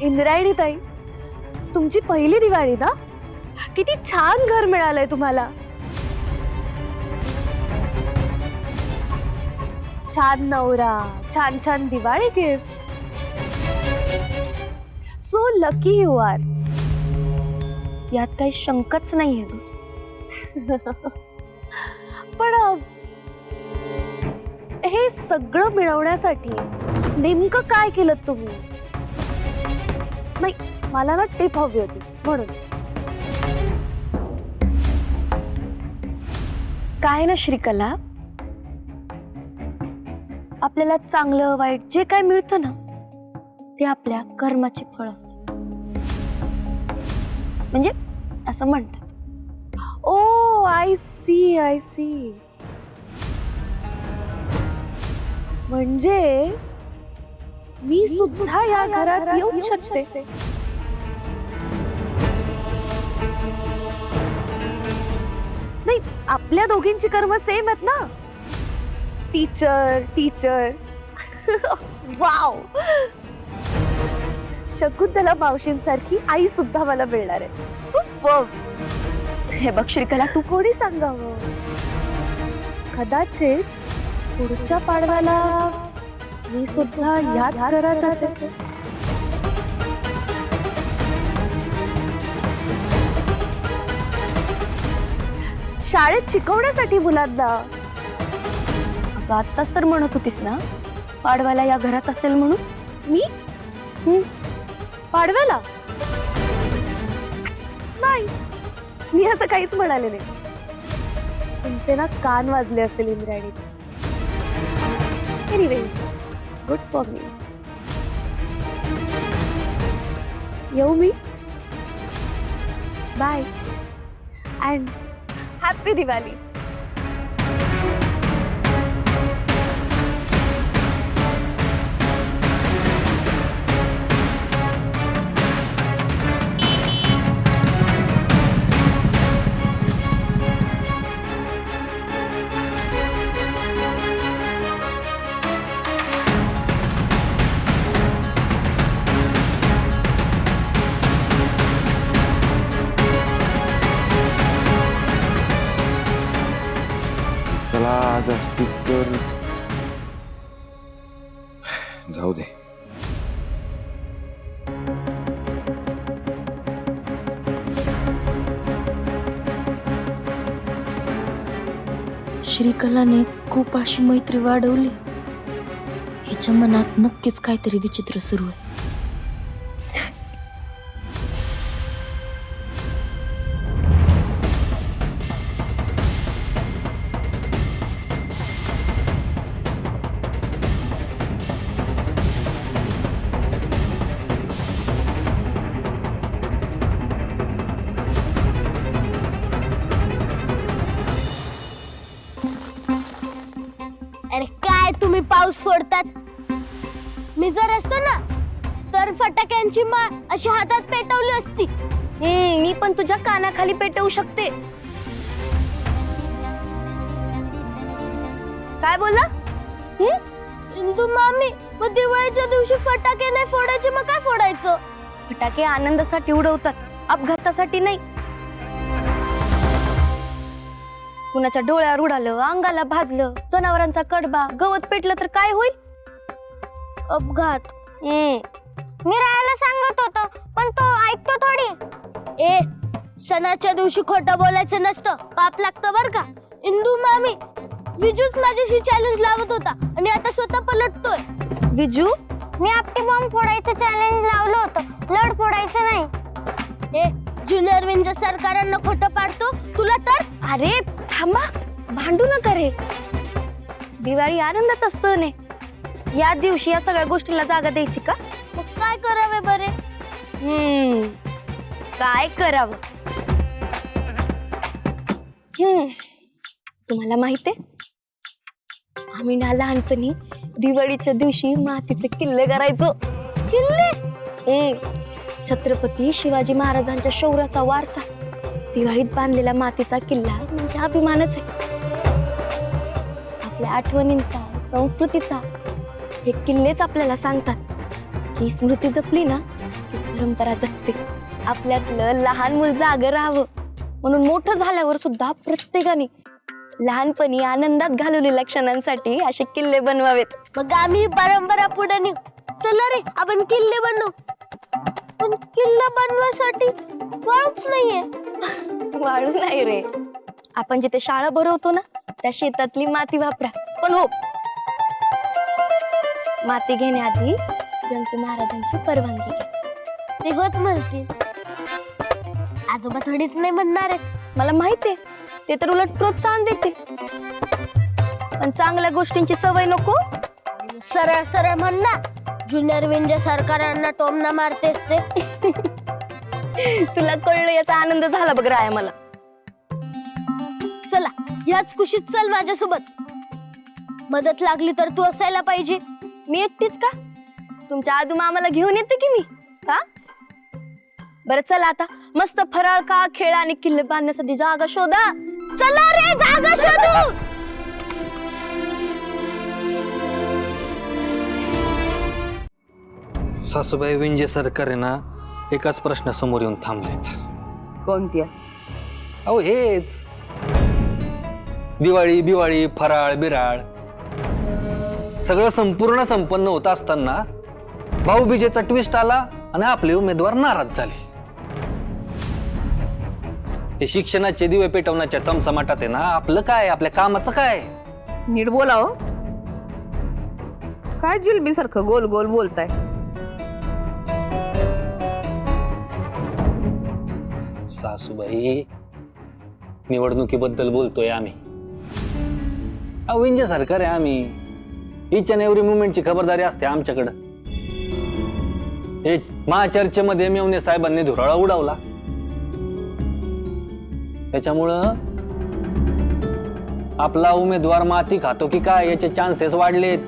इंद्रायणी ताई, तुमची पहिली दिवाळी ना? किती छान घर मिळालंय तुम्हाला. छान नवरा, छान छान Diwali gift. So lucky you are. यात काही शंकाच नाहीये. पण हे सगळं मिळवण्यासाठी नेमकं काय केलं तुम्ही? नाही, मला ना टिप हवी होती म्हणून. काय ना श्रीकला, आपल्याला चांगलं वाईट जे काय मिळतं ना ते आपल्या कर्माचे फळ असते, म्हणजे असं म्हणतात. ओ आय सी, आय सी. म्हणजे मी सुद्धा या घरात येऊ शकते. नाही, आपल्या दोघींची कर्म सेम आहेत ना. Teacher teacher. वाव. शकुंतला मावशींसारखी आई सुद्धा मला मिळणार आहे. सुपर. हे बघ श्रीकला, तू कोणी सांगावं, कदाचित पुढच्या पाडव्याला मी सुद्धा याच घरात असेल. शाळेत शिकवण्यासाठी मुलांना. अगं आत्ताच तर म्हणत होतीस ना पाडव्याला या घरात असेल म्हणून. मी पाडव्याला नाही, मी असं काहीच म्हणाले नाही. तुमचे ना कान वाजले असेल Indrayani. Anyway, good for me. येऊ मी. Bye and happy Diwali. आज असती तर जाऊ दे. श्रीकलाने खूप अशी मैत्री वाढवली. हिच्या मनात नक्कीच काहीतरी विचित्र सुरू आहे. अरे काय तुम्ही पाऊस फोडतात. मी जर असतो ना तर फटाक्यांची माळ अशी हातात पेटवली असती. मी पण तुझ्या कानाखाली पेटवू शकते. काय बोला? इंदू मामी, मग दिवाळीच्या दिवशी फटाके नाही फोडायचे, मग काय फोडायचं? फटाके आनंदासाठी उडवतात, अपघातासाठी नाही. कुणाच्या डोळ्यावर उडालं, अंगाला भाजलं, जनावरांचा कडबा, गवत पेटलं तर काय होईल? अपघात. मी राहायला सांगत होतो पण तो ऐकतो थोडी. सणाच्या दिवशी खोटं बोलायचं नसतं, पाप लागतं बर का. इंदू मामी, विजूच माझ्याशी चॅलेंज लावत होता आणि आता स्वतः पलटतोय. विजू? मी आपटी बॉम्ब फोडायचं चॅलेंज लावलं होतं, लड फोडायचं नाही. ज्युनियर विंजर सरकारांना खोटं पाडतो, तुला तर. अरे थांबा, भांडू नका रे. दिवाळी आनंदाचा सण आहे. या दिवशी या सगळ्या गोष्टींना जागा द्यायची का? मग काय करावे बरे? काय करावं? तुम्हाला माहितीये, आम्ही ना लहानपणी दिवाळीच्या दिवशी मातीचे किल्ले करायचो. किल्ले? छत्रपती शिवाजी महाराजांच्या शौर्याचा वारसा दिवाळीत बांधलेला मातीचा किल्ला म्हणजे अभिमानच आहे. आपल्या आठवणींचा, संस्कृतीचा हे किल्लेच आपल्याला सांगतात की स्मृती जपली ना ती परंपरा जगते. आपल्यातलं लहान मूल जागं राहावं म्हणून मोठं झाल्यावर सुद्धा प्रत्येकाने लहानपणी आनंदात घालवलेल्या क्षणांसाठी असे किल्ले बनवावेत. मग आम्ही परंपरा पुढे नेऊ. चला रे आपण किल्ले बनवू. पण किल्ला बनवायसाठी वाळूच नाहीये. वाळू नाही रे, आपण जिथे शाळा भरवतो ना त्या शेतातली माती वापरा. पण हो, माती घेण्याआधी जयंत महाराजांची परवानगी घ्या. ते होत म्हणतील. आजोबा थोडीच नाही म्हणणार आहेत. मला माहितीये, ते तर उलट प्रोत्साहन देते. पण चांगल्या गोष्टींची सवय नको. सरळ सरळ म्हण ना, ज्युनियर विंजे सरकारांना टोमना मारतेस ते. तुला कळलं याचा आनंद झाला बघ राया मला. चला याच कुशीत चल माझ्यासोबत. मदत लागली तर तू असायला पाहिजे. मी एकटीच का? तुमच्या आदू मामाला घेऊन येते की मी. का बरं चला आता मस्त फराळ का खेळ आणि किल्ले बांधण्यासाठी जागा शोधा. चला रे जागा शोधू. सासूबाई विंजे सरकार आहे ना एकाच प्रश्नासमोर येऊन थांबलेत. कोणत्या? अहो हेच दिवाळी बिवाळी फराळ बिराळ सगळं संपूर्ण संपन्न होत असताना भाऊबीजेचा ट्विस्ट आला आणि आपले उमेदवार नाराज झाले. हे शिक्षणाचे दिवे पेटवण्याच्या चमचमाटात आहे ना आपलं काय, आपल्या कामाचं काय? नीट बोला हो. काय जिलबी सारखं गोल गोल बोलताय? सासूबाई निवडणुकीबद्दल बोलतोय आम्ही. विंजे सरकार आहे आम्ही. इच अँड एव्हरी मुवमेंटची खबरदारी असते आमच्याकडं. हे महाचर्चेमध्ये मेवणे साहेबांनी धुराळा उडवला, त्याच्यामुळं आपला उमेदवार माती खातो की काय याचे चान्सेस वाढलेत.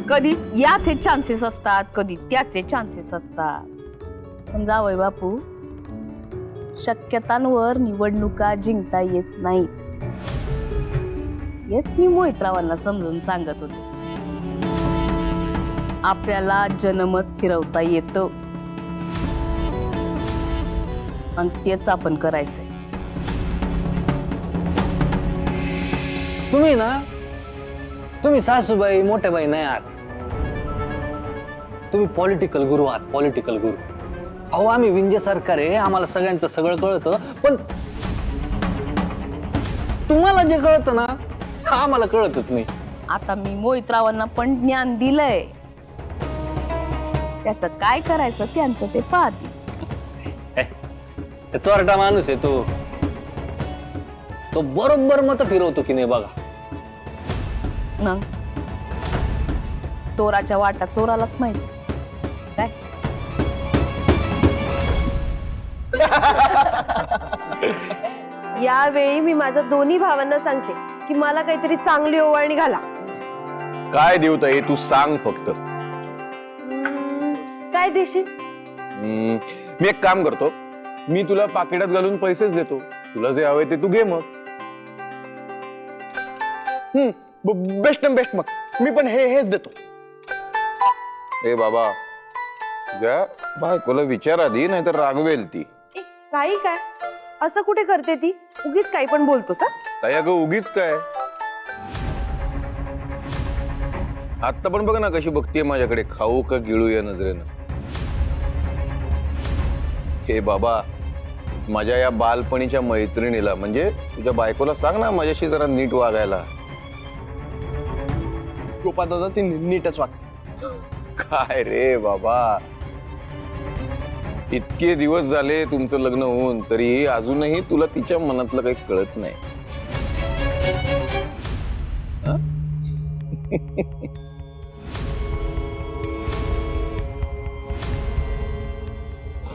कधी याचे चान्सेस असतात, कधी त्याचे चान्सेस असतात. पण जावई बापू, शक्यतांवर निवडणुका जिंकता येत नाही. हेच मी मोहितरावांना समजून सांगत होते. आपल्याला जनमत फिरवता येतं आणि तेच आपण करायचंय. तुम्ही सासूबाई मोठ्या बाई नाही आहात. तुम्ही पॉलिटिकल गुरु आहात, पॉलिटिकल गुरु. अहो आम्ही विंजे सरकार आहे, आम्हाला सगळ्यांचं सगळं कळतं. पण तुम्हाला जे कळतं ना आम्हाला कळतच नाही. आता मी मोहितरावांना पण ज्ञान दिलंय. त्याचं काय करायचं त्यांचं ते पाहतील. चोरटा माणूस आहे तो बरोबर मत फिरवतो की नाही बघा. मग चोराच्या वाटा चोरालाच माहिती. काय यावेळी मी माझ्या दोन्ही भावांना सांगते की मला काहीतरी चांगली ओवाळणी घाला. काय देऊ ताई, तू सांग फक्त. काय देशील? मी एक काम करतो, मी तुला पाकिटात घालून पैसेच देतो. तुला जे हवे ते तू घे मग. Best best. मग मी पण हेच देतो. ए बाबा, तुझ्या बायकोला विचार आधी, नाही तर रागवेल ती. काही काय असं कुठे करते ती? उगीच काही पण बोलतोस हा? ताई अगं उगीच काय. आता पण बघ ना कशी बघतीये माझ्याकडे, खाऊ का गिळू या नजरेनं. हे बाबा, माझ्या या बालपणीच्या मैत्रिणीला म्हणजे तुझ्या बायकोला सांग ना माझ्याशी जरा नीट वागायला. गोपा दादा ती नीटच वागते. काय रे बाबा, इतके दिवस झाले तुमचं लग्न होऊन तरी अजूनही तुला तिच्या मनातलं काही कळत नाही.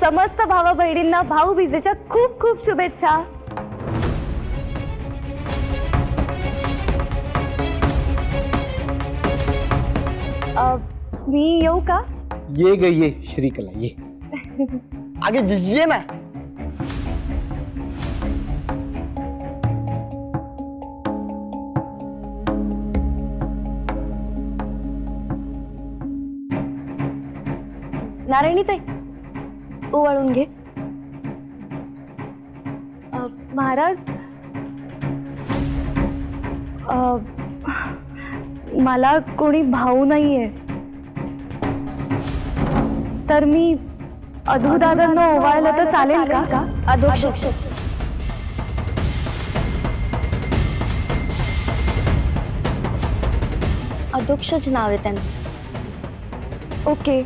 समस्त भावा बहिणींना भाऊबीजेच्या खूप खूप शुभेच्छा. मी येऊ का? ये ग ये श्रीकला ये. आगे ये ना. नारायणी ताई ओवाळून घे. महाराज मला कोणी भाऊ नाहीये, तर मी अधूदादांना ओवाळलं तर चालेल का? अधोक्ष. अधोक्षच नाव आहे त्यांचं. ओके.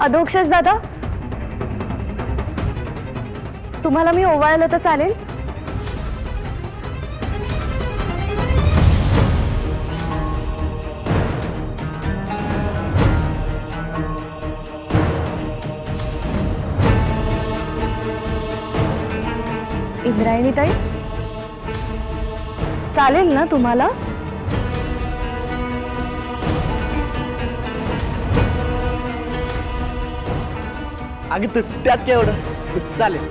अधोक्षज दादा, तुम्हाला मी ओवाळलं तर चालेल? इंद्रायणी ताई, चालेल ना तुम्हाला? अगं त्यात काय एवढं, चालेल.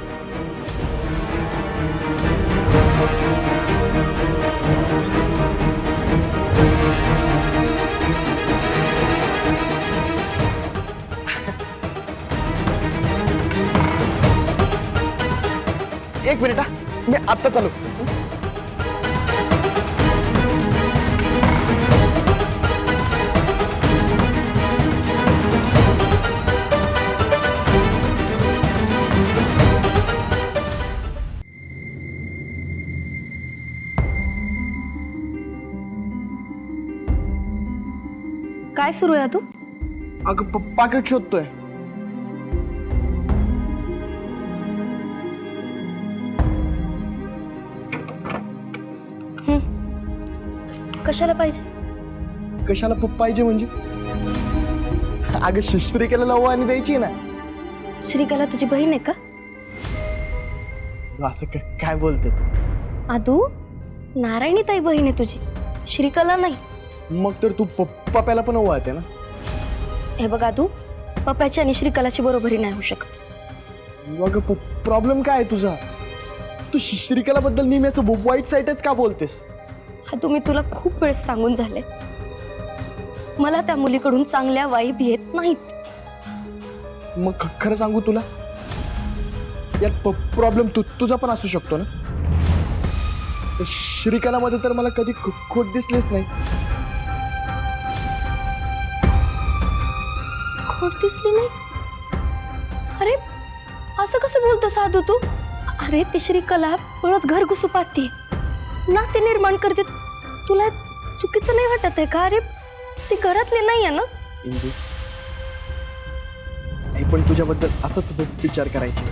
एक मिनिट हा, मी आत्ता चालू. काय सुरू आहे तू? अगं पाकिट शोधतोय. कशाला पाहिजे? कशाला पाहिजे म्हणजे? अगं श्रीकेला ओवाळणी द्यायची ना. श्रीकला तुझी बहीण आहे का? असं काय बोलते तू? आदू, नारायणी ताई बहीण आहे तुझी, श्रीकला नाही. मग तर तू पप्याला पण ओवाळते ना. हे बघ आदू, पप्याची आणि श्रीकलाची बरोबरी नाही होऊ शकत. मग प्रॉब्लेम काय आहे तुझा? तू श्रीकला बद्दल नेहमी असं वाईट साईटच का बोलतेस? आदू, मी तुला खूप वेळेस सांगून झाले, मला त्या मुलीकडून चांगल्या वाईब येत नाहीत. मग खरं सांगू तुला, यात प्रॉब्लेम तुझा पण असू शकतो ना. श्रीकलामध्ये तर मला कधी खोट दिसलीच नाही. खोट दिसली नाही? अरे असं कसं बोलतो साधू तू? अरे ती श्रीकला पळत घर घुसू पाहते, नाते निर्माण करते. तुला चुकीचं नाही वाटत आहे का? अरे ती घरातली नाही आहे ना. इंदू, आई पण तुझ्याबद्दल असंच विचार करायची.